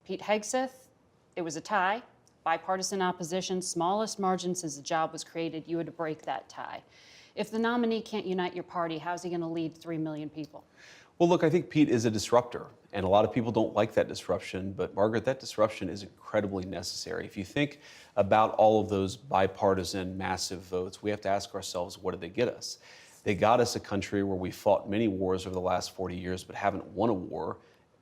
Pete Hegseth, it was a tie. Bipartisan opposition, smallest margin since the job was created. You had to break that tie. If the nominee can't unite your party, how's he going to lead 3 million people? Well, look, I think Pete is a disruptor, and a lot of people don't like that disruption, but Margaret, that disruption is incredibly necessary. If you think about all of those bipartisan massive votes, we have to ask ourselves, what did they get us? They got us a country where we fought many wars over the last 40 years, but haven't won a war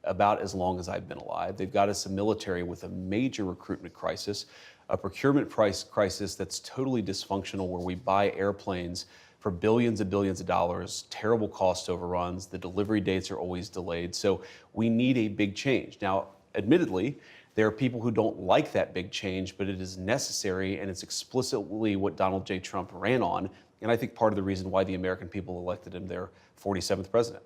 about as long as I've been alive. They've got us a military with a major recruitment crisis, a procurement price crisis that's totally dysfunctional, where we buy airplanes for billions and billions of dollars, terrible cost overruns, the delivery dates are always delayed. So we need a big change. Now, admittedly, there are people who don't like that big change, but it is necessary, and it's explicitly what Donald J. Trump ran on, and I think part of the reason why the American people elected him their 47th president.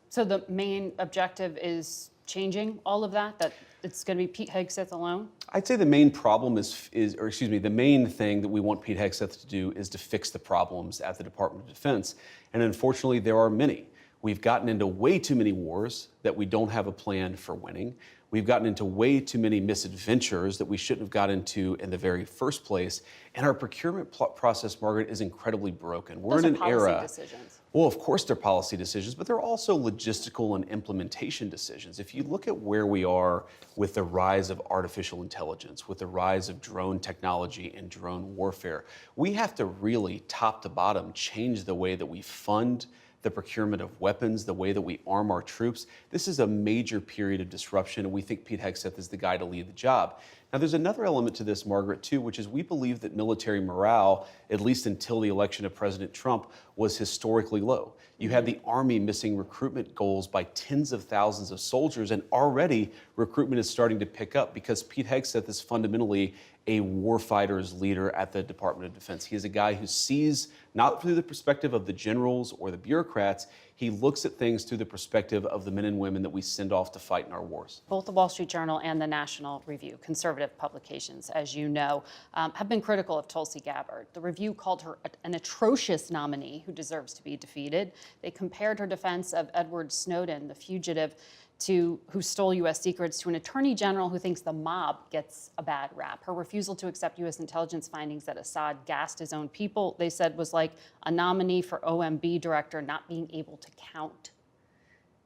So the main objective is changing all of that, that it's going to be Pete Hegseth alone? I'd say the main problem the main thing that we want Pete Hegseth to do is to fix the problems at the Department of Defense. And unfortunately, there are many. We've gotten into way too many wars that we don't have a plan for winning. We've gotten into way too many misadventures that we shouldn't have got into in the very first place. And our procurement process, Margaret, is incredibly broken. We're in an era. Decisions. Well, of course, they're policy decisions, but they're also logistical and implementation decisions. If you look at where we are with the rise of artificial intelligence, with the rise of drone technology and drone warfare, we have to really, top to bottom, change the way that we fund the procurement of weapons, the way that we arm our troops. This is a major period of disruption, and we think Pete Hegseth is the guy to lead the job. Now, there's another element to this, Margaret, too, which is we believe that military morale, at least until the election of President Trump, was historically low. You had the Army missing recruitment goals by tens of thousands of soldiers, and already recruitment is starting to pick up because Pete Hegseth is fundamentally a warfighter's leader at the Department of Defense. He is a guy who sees not through the perspective of the generals or the bureaucrats. He looks at things through the perspective of the men and women that we send off to fight in our wars. Both the Wall Street Journal and the National Review, conservative publications, as you know, have been critical of Tulsi Gabbard. The Review called her an atrocious nominee who deserves to be defeated. They compared her defense of Edward Snowden, the fugitive who stole U.S. secrets, to an attorney general who thinks the mob gets a bad rap. Her refusal to accept U.S. intelligence findings that Assad gassed his own people, they said, was like a nominee for OMB director not being able to count.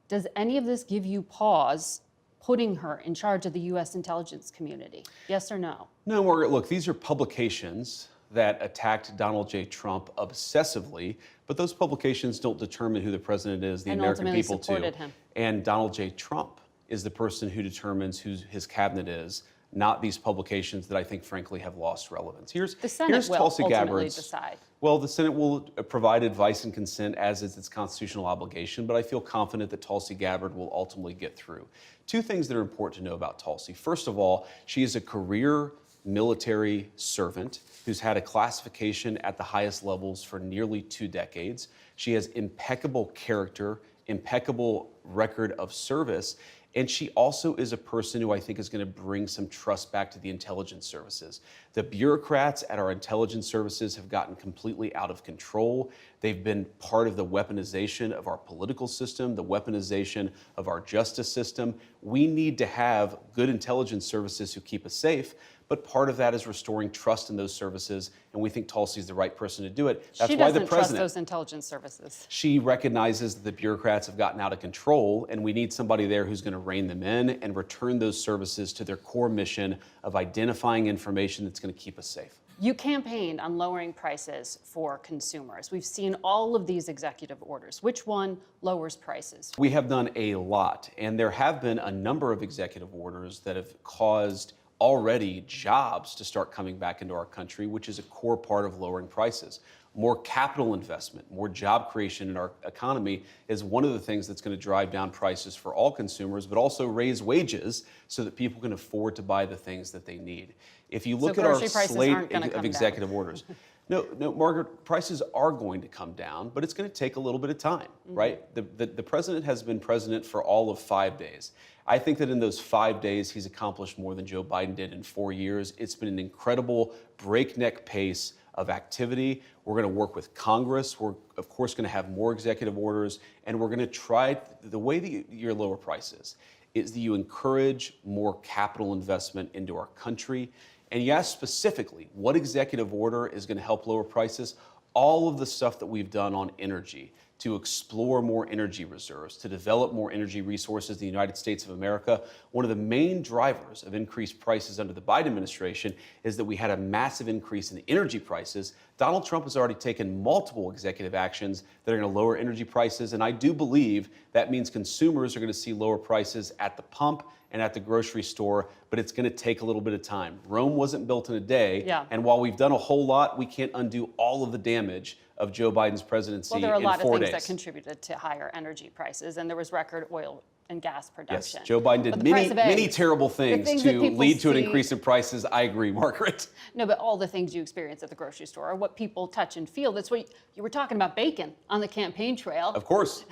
Does any of this give you pause putting her in charge of the U.S. intelligence community? Yes or no? No, Margaret, look, these are publications that attacked Donald J. Trump obsessively, but those publications don't determine who the president is, the American people do. Him. And Donald J. Trump is the person who determines who his cabinet is, not these publications that I think, frankly, have lost relevance. The Senate will ultimately decide. Well, the Senate will provide advice and consent, as is its constitutional obligation, but I feel confident that Tulsi Gabbard will ultimately get through. Two things that are important to know about Tulsi. First of all, she is a career military servant who's had a classification at the highest levels for nearly 2 decades. She has impeccable character, impeccable record of service, and she also is a person who I think is going to bring some trust back to the intelligence services. The bureaucrats at our intelligence services have gotten completely out of control. They've been part of the weaponization of our political system, the weaponization of our justice system. We need to have good intelligence services who keep us safe, but part of that is restoring trust in those services, and we think Tulsi is the right person to do it. That's why the president trust those intelligence services. She recognizes that the bureaucrats have gotten out of control, and we need somebody there who's going to rein them in and return those services to their core mission of identifying information that's going to keep us safe. You campaigned on lowering prices for consumers. We've seen all of these executive orders. Which one lowers prices? We have done a lot, and there have been a number of executive orders that have caused already jobs to start coming back into our country, which is a core part of lowering prices. More capital investment, more job creation in our economy is one of the things that's going to drive down prices for all consumers, but also raise wages so that people can afford to buy the things that they need. If you look at our slate of executive orders, no, Margaret, prices are going to come down, but it's going to take a little bit of time, right? The president has been president for all of 5 days. I think that in those 5 days, he's accomplished more than Joe Biden did in 4 years. It's been an incredible breakneck pace of activity. We're going to work with Congress. We're, of course, going to have more executive orders, and we're going to try the way that you lower prices is that you encourage more capital investment into our country. And you ask specifically, what executive order is going to help lower prices? All of the stuff that we've done on energy, to explore more energy reserves, to develop more energy resources in the United States of America. One of the main drivers of increased prices under the Biden administration is that we had a massive increase in energy prices. Donald Trump has already taken multiple executive actions that are going to lower energy prices, and I do believe that means consumers are going to see lower prices at the pump and at the grocery store, but it's going to take a little bit of time. Rome wasn't built in a day, and while we've done a whole lot, we can't undo all of the damage of Joe Biden's presidency in 4 days. Well, there are a lot of things that contributed to higher energy prices, and there was record oil and gas production. Yes, Joe Biden did many terrible things to lead to an increase in prices. I agree, Margaret. No, but all the things you experience at the grocery store are what people touch and feel. That's what you were talking about, bacon on the campaign trail. Of course,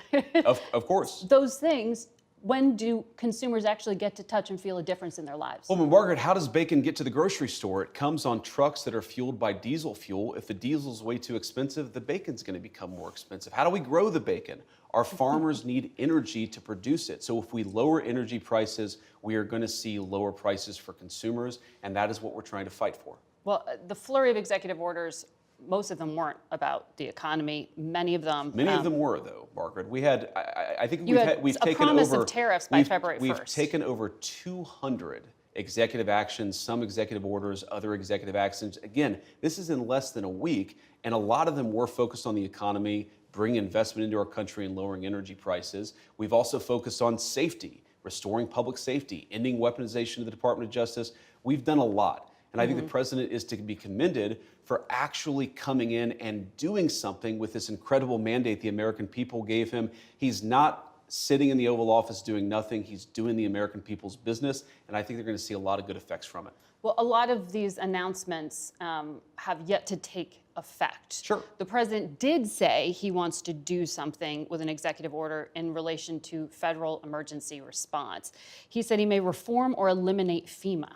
of course. Those things, when do consumers actually get to touch and feel a difference in their lives? Well, but Margaret, how does bacon get to the grocery store? It comes on trucks that are fueled by diesel fuel. If the diesel's way too expensive, the bacon's going to become more expensive. How do we grow the bacon? Our farmers need energy to produce it. So if we lower energy prices, we are going to see lower prices for consumers, and that is what we're trying to fight for. Well, the flurry of executive orders, most of them weren't about the economy. Many of them were, though, Margaret. We had, I think we've taken promise of tariffs by February 1st. We've taken over 200 executive actions, some executive orders, other executive actions. Again, this is in less than a week, and a lot of them were focused on the economy, bringing investment into our country and lowering energy prices. We've also focused on safety, restoring public safety, ending weaponization of the Department of Justice. We've done a lot. And I think the president is to be commended for actually coming in and doing something with this incredible mandate the American people gave him. He's not sitting in the Oval Office doing nothing. He's doing the American people's business, and I think they're going to see a lot of good effects from it. Well, a lot of these announcements have yet to take effect. Sure. The president did say he wants to do something with an executive order in relation to federal emergency response. He said he may reform or eliminate FEMA.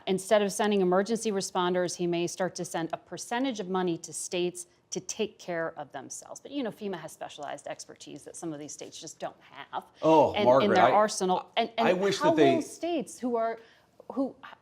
Instead of sending emergency responders, he may start to send a percentage of money to states to take care of themselves. But you know, FEMA has specialized expertise that some of these states just don't have in their arsenal. And I wish how that they... will states who are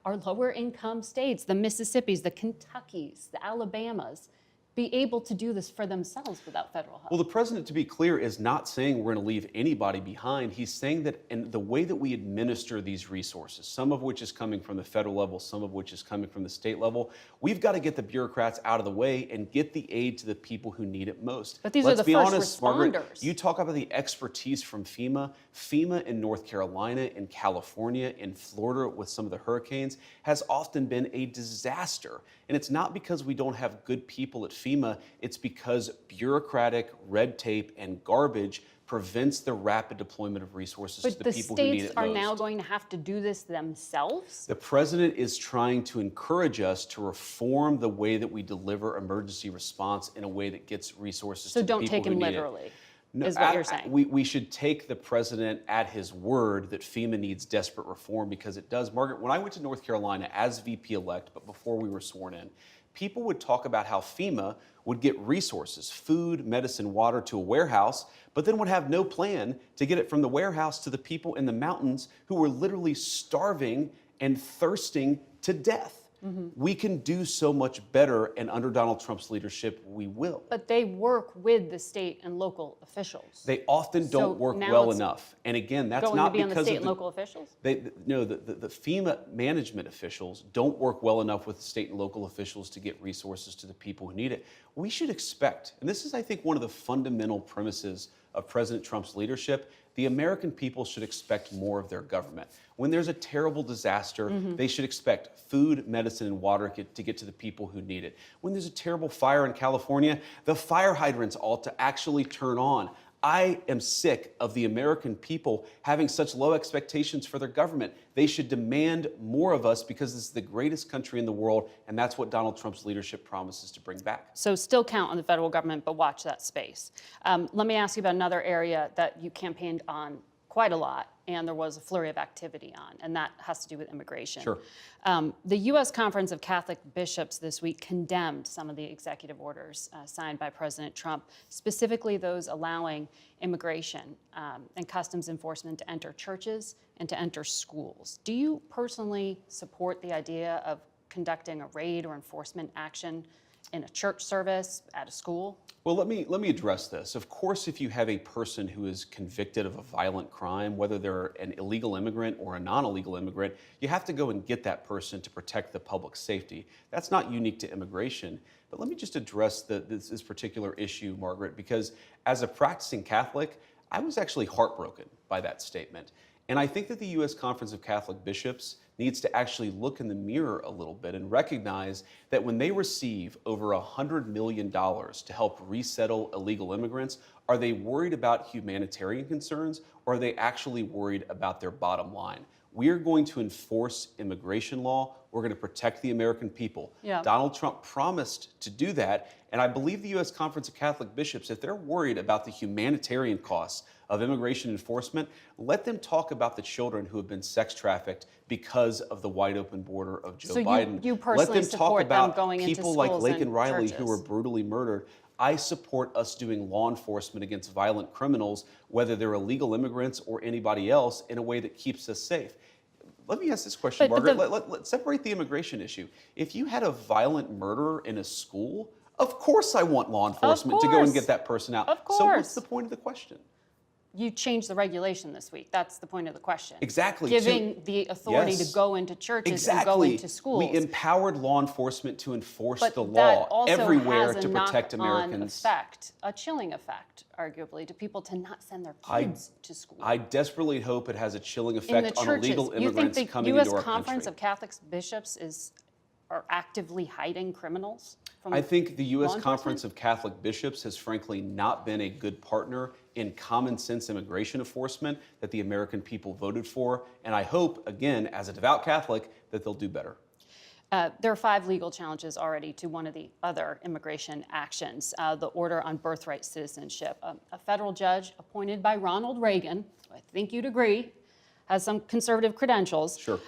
lower income states, the Mississippis, the Kentuckys, the Alabamas, be able to do this for themselves without federal help? Well, the president, to be clear, is not saying we're going to leave anybody behind. He's saying that in the way that we administer these resources, some of which is coming from the federal level, some of which is coming from the state level, we've got to get the bureaucrats out of the way and get the aid to the people who need it most. But these are the first responders. Margaret, you talk about the expertise from FEMA. FEMA in North Carolina, in California, in Florida with some of the hurricanes has often been a disaster. And it's not because we don't have good people at FEMA, it's because bureaucratic red tape and garbage prevents the rapid deployment of resources to the people who need it most. But the states are now going to have to do this themselves? The president is trying to encourage us to reform the way that we deliver emergency response in a way that gets resources to the people who need it. So don't take him literally. No, is what you're saying. We should take the president at his word that FEMA needs desperate reform, because it does. Margaret, when I went to North Carolina as VP-elect, but before we were sworn in, people would talk about how FEMA would get resources, food, medicine, water, to a warehouse, but then would have no plan to get it from the warehouse to the people in the mountains who were literally starving and thirsting to death. We can do so much better, and under Donald Trump's leadership, we will. But they work with the state and local officials. They often don't work well enough. And again, that's not because of the state and local officials? No, the FEMA management officials don't work well enough with the state and local officials to get resources to the people who need it. We should expect, and this is, I think, one of the fundamental premises of President Trump's leadership, the American people should expect more of their government. When there's a terrible disaster, they should expect food, medicine, and water to get to the people who need it. When there's a terrible fire in California, the fire hydrants ought to actually turn on. I am sick of the American people having such low expectations for their government. They should demand more of us, because this is the greatest country in the world, and that's what Donald Trump's leadership promises to bring back. So still count on the federal government, but watch that space. Let me ask you about another area that you campaigned on quite a lot, and there was a flurry of activity on, and that has to do with immigration. Sure. The U.S. Conference of Catholic Bishops this week condemned some of the executive orders signed by President Trump, specifically those allowing immigration and customs enforcement to enter churches and to enter schools. Do you personally support the idea of conducting a raid or enforcement action in a church service, at a school? Well, let me address this. Of course, if you have a person who is convicted of a violent crime, whether they're an illegal immigrant or a non-illegal immigrant, you have to go and get that person to protect the public safety. That's not unique to immigration. But let me just address this particular issue, Margaret, because as a practicing Catholic, I was actually heartbroken by that statement. And I think that the U.S. Conference of Catholic Bishops needs to actually look in the mirror a little bit and recognize that when they receive over $100 million to help resettle illegal immigrants, are they worried about humanitarian concerns, or are they actually worried about their bottom line? We are going to enforce immigration law. We're going to protect the American people. Yeah. Donald Trump promised to do that, and I believe the U.S. Conference of Catholic Bishops, if they're worried about the humanitarian costs of immigration enforcement, let them talk about the children who have been sex trafficked because of the wide open border of Joe Biden. You personally let them talk support them about going into people like schools Laken and Riley churches. who were brutally murdered. I support us doing law enforcement against violent criminals, whether they're illegal immigrants or anybody else, in a way that keeps us safe. Let me ask this question, Margaret. Let's separate the immigration issue. If you had a violent murderer in a school, of course I want law enforcement to go and get that person out. Of course. So what's the point of the question? You changed the regulation this week. That's the point of the question. Exactly. Giving the authority Yes. to go into churches Exactly. and go into schools. We empowered law enforcement to enforce But the that law also everywhere has to a protect knock-on Americans. effect, a chilling effect, arguably, to people to not send their kids to school. I desperately hope it has a chilling in the effect on churches, illegal immigrants you think the coming U.S. into our Conference country. of Catholic Bishops are actively hiding criminals from I think the U.S. law Conference enforcement? of Catholic Bishops has frankly not been a good partner in common sense immigration enforcement that the American people voted for. And I hope, again, as a devout Catholic, that they'll do better. There are 5 legal challenges already to one of the other immigration actions, the order on birthright citizenship. A federal judge appointed by Ronald Reagan, I think you'd agree, has some conservative credentials, Sure.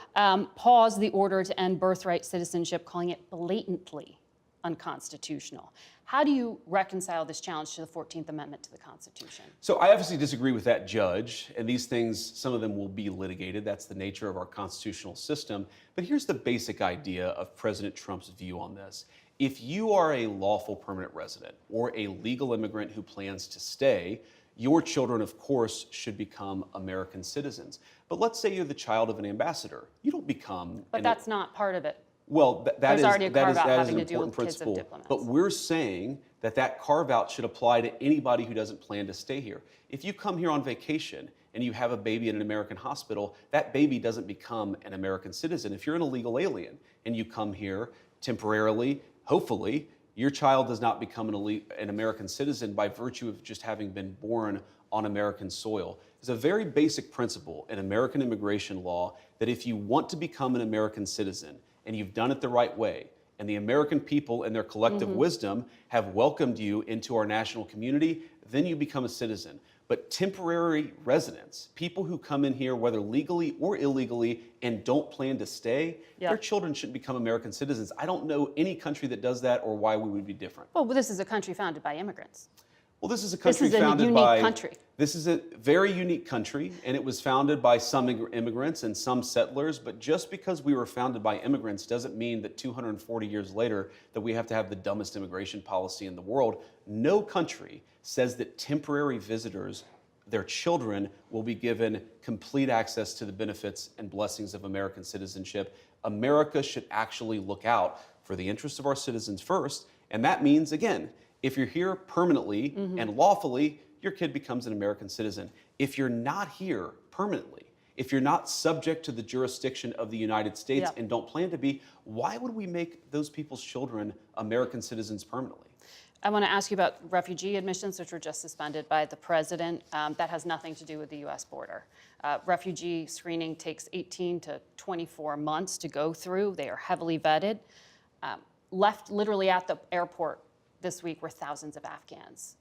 paused the order to end birthright citizenship, calling it blatantly unconstitutional. How do you reconcile this challenge to the 14th Amendment to the Constitution? So I obviously disagree with that judge, and these things, some of them will be litigated. That's the nature of our constitutional system. But here's the basic idea of President Trump's view on this. If you are a lawful permanent resident or a legal immigrant who plans to stay, your children, of course, should become American citizens. But let's say you're the child of an ambassador. You don't become... But that's not part of it. Well, that There's is already a carve-out an having to do important with kids of principle. diplomats. But we're saying that that carve-out should apply to anybody who doesn't plan to stay here. If you come here on vacation and you have a baby in an American hospital, that baby doesn't become an American citizen. If you're an illegal alien and you come here temporarily, hopefully, your child does not become an American citizen by virtue of just having been born on American soil. There's a very basic principle in American immigration law that if you want to become an American citizen, and you've done it the right way, and the American people in their collective wisdom have welcomed you into our national community, then you become a citizen. But temporary residents, people who come in here, whether legally or illegally, and don't plan to stay, their children shouldn't become American citizens. I don't know any country that does that or why we would be different. Well, this is a country founded by immigrants. Well, this is a country This is a founded unique by... country. This is a very unique country, and it was founded by some immigrants and some settlers, but just because we were founded by immigrants doesn't mean that 240 years later that we have to have the dumbest immigration policy in the world. No country says that temporary visitors, their children, will be given complete access to the benefits and blessings of American citizenship. America should actually look out for the interests of our citizens first, and that means, again, if you're here permanently and lawfully, your kid becomes an American citizen. If you're not here permanently, if you're not subject to the jurisdiction of the United States and don't plan to be, why would we make those people's children American citizens permanently? I want to ask you about refugee admissions, which were just suspended by the president. That has nothing to do with the U.S. border. Refugee screening takes 18 to 24 months to go through. They are heavily vetted. Left literally at the airport this week were thousands of Afghans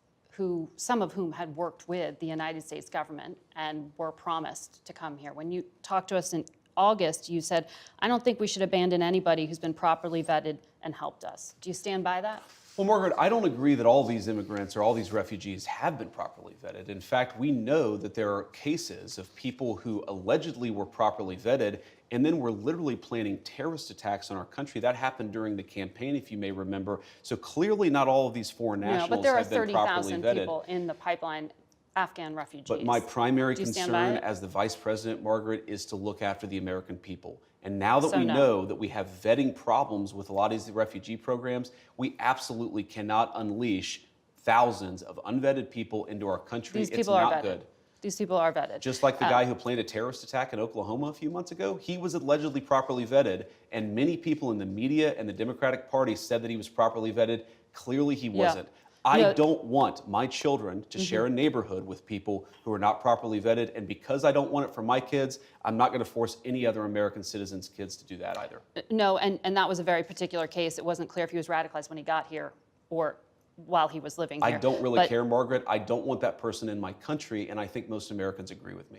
some of whom had worked with the United States government and were promised to come here. When you talked to us in August, you said, I don't think we should abandon anybody who's been properly vetted and helped us. Do you stand by that? Well, Margaret, I don't agree that all these immigrants or all these refugees have been properly vetted. In fact, we know that there are cases of people who allegedly were properly vetted and then were literally planning terrorist attacks on our country. That happened during the campaign, if you may remember. So clearly not all of these foreign nationals but there are have been properly 30,000 vetted. people in the pipeline, Afghan refugees. But my primary Do you stand concern by it? as the vice president, Margaret, is to look after the American people. And now that So we no. know that we have vetting problems with a lot of these refugee programs, we absolutely cannot unleash thousands of unvetted people into our country. These It's people are not vetted. good. These people are vetted. Just like the guy who planned a terrorist attack in Oklahoma a few months ago, he was allegedly properly vetted, and many people in the media and the Democratic Party said that he was properly vetted. Clearly he wasn't. I don't want my children to share a neighborhood with people who are not properly vetted, and because I don't want it for my kids, I'm not going to force any other American citizens' kids to do that either. No, and that was a very particular case. It wasn't clear if he was radicalized when he got here or while he was living here. I don't really care, Margaret. I don't want that person in my country, and I think most Americans agree with me.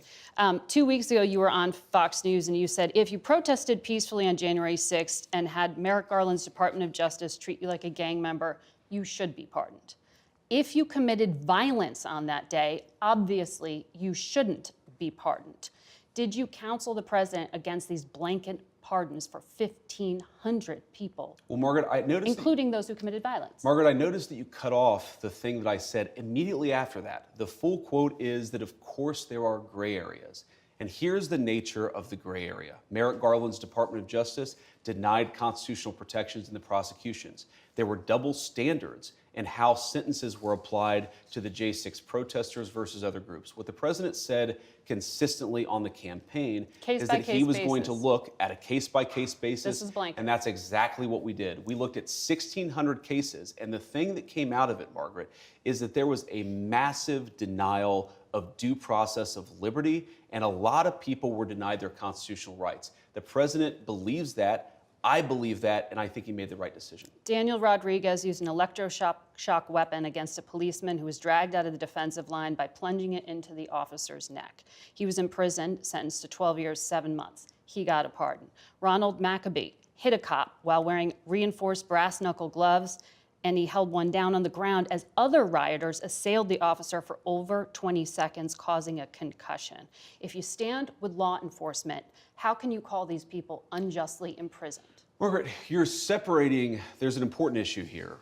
2 weeks ago, you were on Fox News, and you said, if you protested peacefully on January 6th and had Merrick Garland's Department of Justice treat you like a gang member, you should be pardoned. If you committed violence on that day, obviously you shouldn't be pardoned. Did you counsel the president against these blanket pardons for 1,500 people? Well, Margaret, I noticed including those who committed violence. Margaret, I noticed that you cut off the thing that I said immediately after that. The full quote is that, of course, there are gray areas. And here's the nature of the gray area. Merrick Garland's Department of Justice denied constitutional protections in the prosecutions. There were double standards in how sentences were applied to the J6 protesters versus other groups. What the president said consistently on the campaign is that he was going to look at a case-by-case basis. This is blanket. And that's exactly what we did. We looked at 1,600 cases, and the thing that came out of it, Margaret, is that there was a massive denial of due process of liberty, and a lot of people were denied their constitutional rights. The president believes that. I believe that, and I think he made the right decision. Daniel Rodriguez used an electroshock weapon against a policeman who was dragged out of the defensive line by plunging it into the officer's neck. He was imprisoned, sentenced to 12 years, 7 months. He got a pardon. Ronald Maccabee hit a cop while wearing reinforced brass knuckle gloves, and he held one down on the ground as other rioters assailed the officer for over 20 seconds, causing a concussion. If you stand with law enforcement, how can you call these people unjustly imprisoned? Margaret, you're separating, there's an important issue here.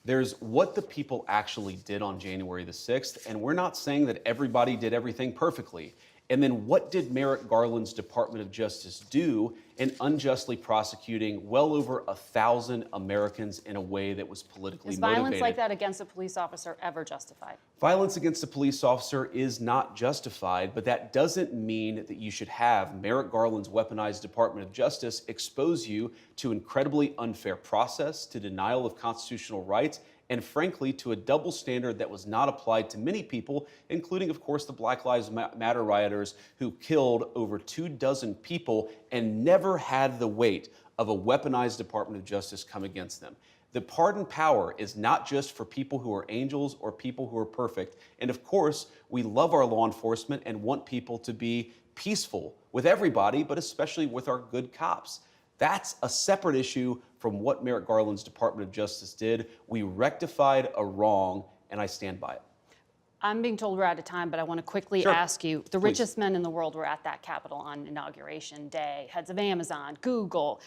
There's what the people actually did on January the 6th, and we're not saying that everybody did everything perfectly. And then what did Merrick Garland's Department of Justice do in unjustly prosecuting well over 1,000 Americans in a way that was politically motivated? Is violence like that against a police officer ever justified? Violence against a police officer is not justified, but that doesn't mean that you should have Merrick Garland's weaponized Department of Justice expose you to incredibly unfair process, to denial of constitutional rights, and frankly, to a double standard that was not applied to many people, including, of course, the Black Lives Matter rioters who killed over 24 people and never had the weight of a weaponized Department of Justice come against them. The pardon power is not just for people who are angels or people who are perfect. And of course, we love our law enforcement and want people to be peaceful with everybody, but especially with our good cops. That's a separate issue from what Merrick Garland's Department of Justice did. We rectified a wrong, and I stand by it. I'm being told we're out of time, but I want to quickly ask you, the richest men in the world were at that Capitol on Inauguration Day. Heads of Amazon, Google,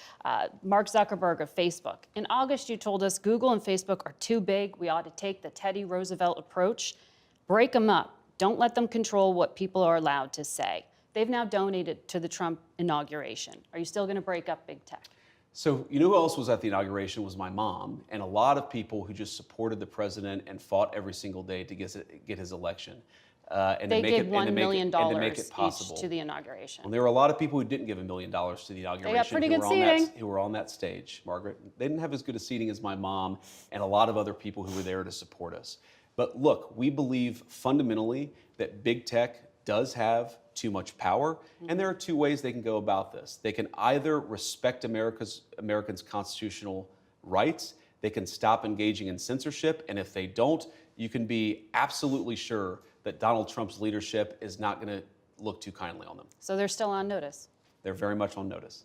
Mark Zuckerberg of Facebook. In August, you told us Google and Facebook are too big. We ought to take the Teddy Roosevelt approach. Break them up. Don't let them control what people are allowed to say. They've now donated to the Trump inauguration. Are you still going to break up big tech? So, you know who else was at the inauguration? Was my mom, and a lot of people who just supported the president and fought every single day to get his election. And they to make gave $1 million possible. each to the inauguration. Well, there were a lot of people who didn't give $1 million to the inauguration. They got pretty good seating. Who were on that stage, Margaret. They didn't have as good a seating as my mom and a lot of other people who were there to support us. But look, we believe fundamentally that big tech does have too much power, and there are two ways they can go about this. They can either respect Americans' constitutional rights, they can stop engaging in censorship, and if they don't, you can be absolutely sure that Donald Trump's leadership is not going to look too kindly on them. So they're still on notice. They're very much on notice.